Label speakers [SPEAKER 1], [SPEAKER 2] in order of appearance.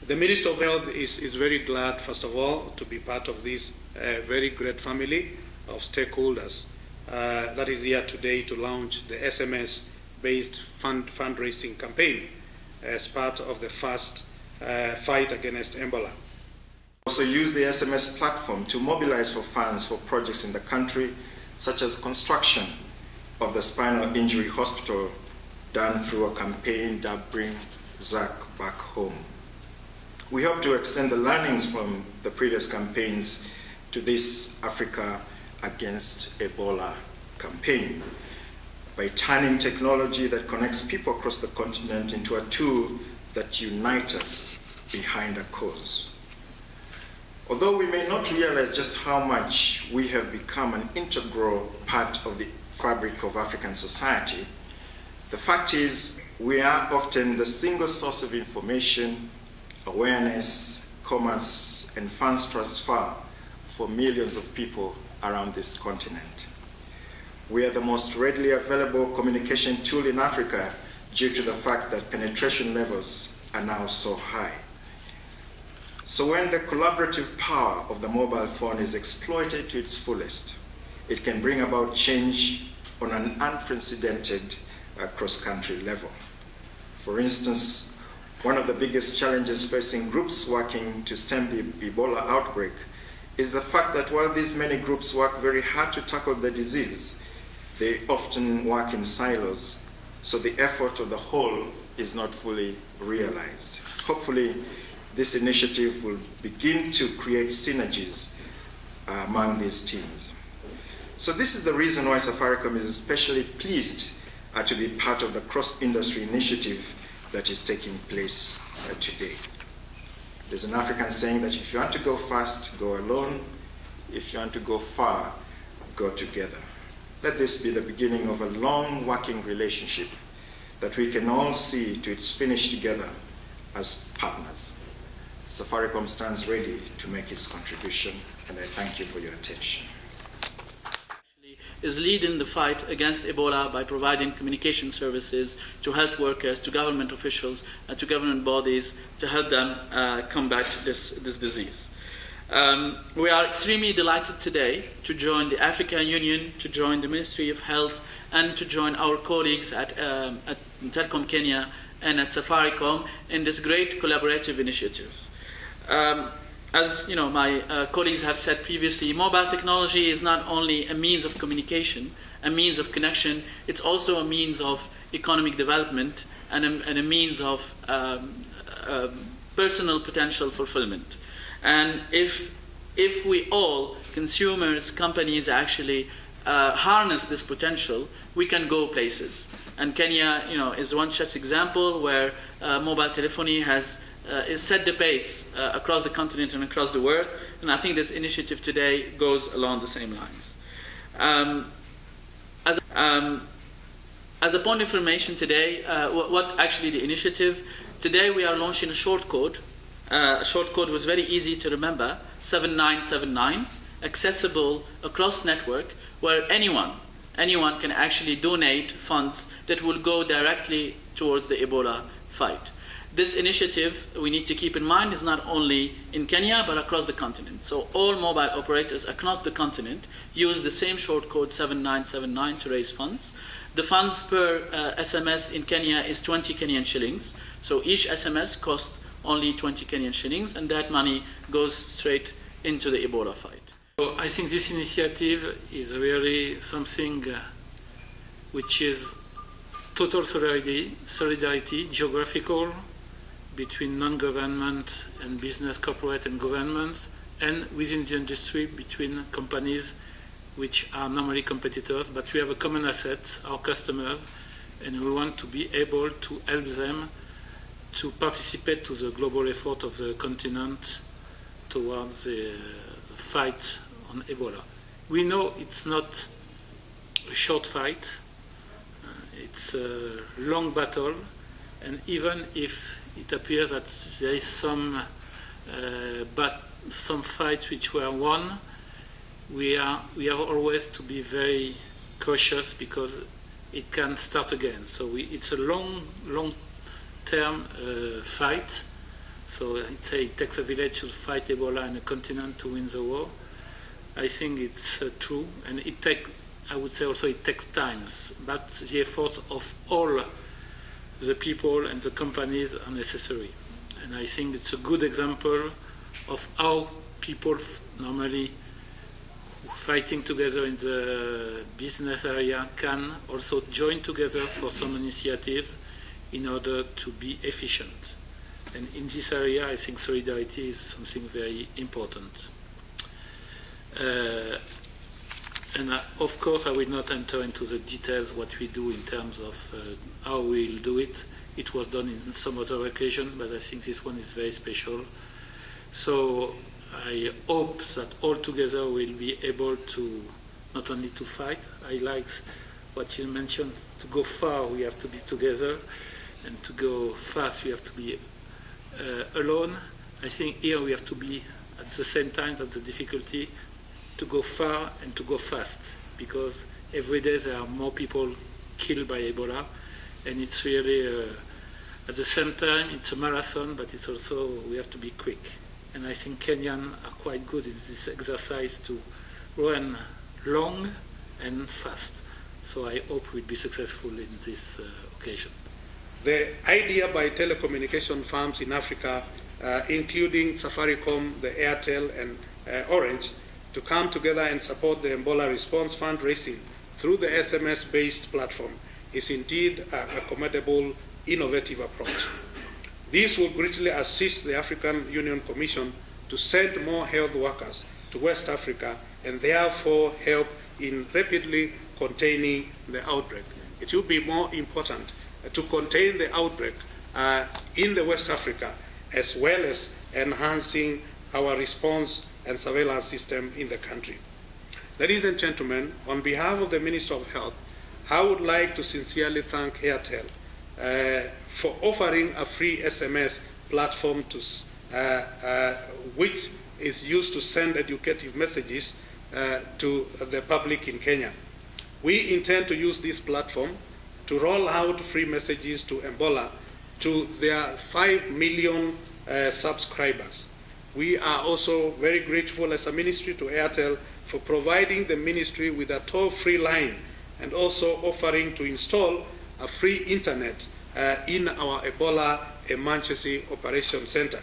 [SPEAKER 1] The Minister of Health is very glad, first of all, to be part of this very great family of stakeholders that is here today to launch the SMS-based fundraising campaign as part of the first fight against Ebola.
[SPEAKER 2] Also use the SMS platform to mobilize for funds for projects in the country, such as construction of the spinal injury hospital done through a campaign that Bring Zach Back Home. We hope to extend the learnings from the previous campaigns to this Africa Against Ebola campaign by turning technology that connects people across the continent into a tool that unites us behind a cause. Although we may not realize just how much we have become an integral part of the fabric of African society, the fact is we are often the single source of information, awareness, commerce, and funds transfer for millions of people around this continent. We are the most readily available communication tool in Africa due to the fact that penetration levels are now so high. So when the collaborative power of the mobile phone is exploited to its fullest, it can bring about change on an unprecedented cross-country level. For instance, one of the biggest challenges facing groups working to stem the Ebola outbreak is the fact that while these many groups work very hard to tackle the disease, they often work in silos, so the effort of the whole is not fully realized. Hopefully, this initiative will begin to create synergies among these teams. So this is the reason why Safaricom is especially pleased to be part of the cross-industry initiative that is taking place today. There's an African saying that if you want to go fast, go alone. If you want to go far, go together. Let this be the beginning of a long working relationship that we can all see to its finish together as partners. Safaricom stands ready to make its contribution, and I thank you for your attention.
[SPEAKER 3] Is leading the fight against Ebola by providing communication services to health workers, to government officials, and to government bodies to help them combat this disease. We are extremely delighted today to join the African Union, to join the Ministry of Health, and to join our colleagues at Telkom Kenya and at Safaricom in this great collaborative initiative. As you know, my colleagues have said previously, mobile technology is not only a means of communication, a means of connection, it's also a means of economic development and a means of personal potential fulfillment. And if we all, consumers, companies, actually harness this potential, we can go places. And Kenya, is one such example where mobile telephony has set the pace across the continent and across the world, and I think this initiative today goes along the same lines. As a point of information today, what actually the initiative, today we are launching a short code. A short code was very easy to remember, 7979, accessible across network, where anyone can actually donate funds that will go directly towards the Ebola fight. This initiative, we need to keep in mind, is not only in Kenya, but across the continent. So all mobile operators across the continent use the same short code 7979 to raise funds. The funds per SMS in Kenya is 20 Kenyan shillings. So each SMS costs only 20 Kenyan shillings, and that money goes straight into the Ebola fight.
[SPEAKER 4] So I think this initiative is really something which is total solidarity, geographical, between non-government and business, corporate and governments, and within the industry between companies which are normally competitors, but we have a common asset, our customers, and we want to be able to help them to participate to the global effort of the continent towards the fight on Ebola. We know it's not a short fight, it's a long battle, and even if it appears that there is some fights which were won, we have always to be very cautious because it can start again. So it's a long-term fight, So it takes a village to fight Ebola and a continent to win the war. I think it's true, and I would say also it takes time, but the effort of all the people and the companies are necessary. And I think it's a good example of how people normally fighting together in the business area can also join together for some initiatives in order to be efficient. And in this area, I think solidarity is something very important. Of course, I will not enter into the details what we do in terms of how we'll do it. It was done in some other occasions, but I think this one is very special. So I hope that all together we'll be able to not only to fight. I like what you mentioned, to go far we have to be together, and to go fast we have to be alone. I think here we have to be at the same time. That's the difficulty, to go far and to go fast, because every day there are more people killed by Ebola, and it's really at the same time it's a marathon, but it's also we have to be quick. And I think Kenyans are quite good in this exercise to run long and fast. So I hope we'll be successful in this occasion.
[SPEAKER 1] The idea by telecommunication firms in Africa, including Safaricom, the Airtel, and Orange, to come together and support the Ebola response fundraising through the SMS-based platform is indeed a commendable, innovative approach. This will greatly assist the African Union Commission to send more health workers to West Africa and therefore help in rapidly containing the outbreak. It will be more important to contain the outbreak in the West Africa, as well as enhancing our response and surveillance system in the country. Ladies and gentlemen, on behalf of the Minister of Health, I would like to sincerely thank Airtel for offering a free SMS platform which is used to send educative messages to the public in Kenya. We intend to use this platform to roll out free messages to Ebola to their 5 million subscribers. We are also very grateful as a ministry to Airtel for providing the ministry with a toll-free line and also offering to install a free internet in our Ebola Emergency Operation Center.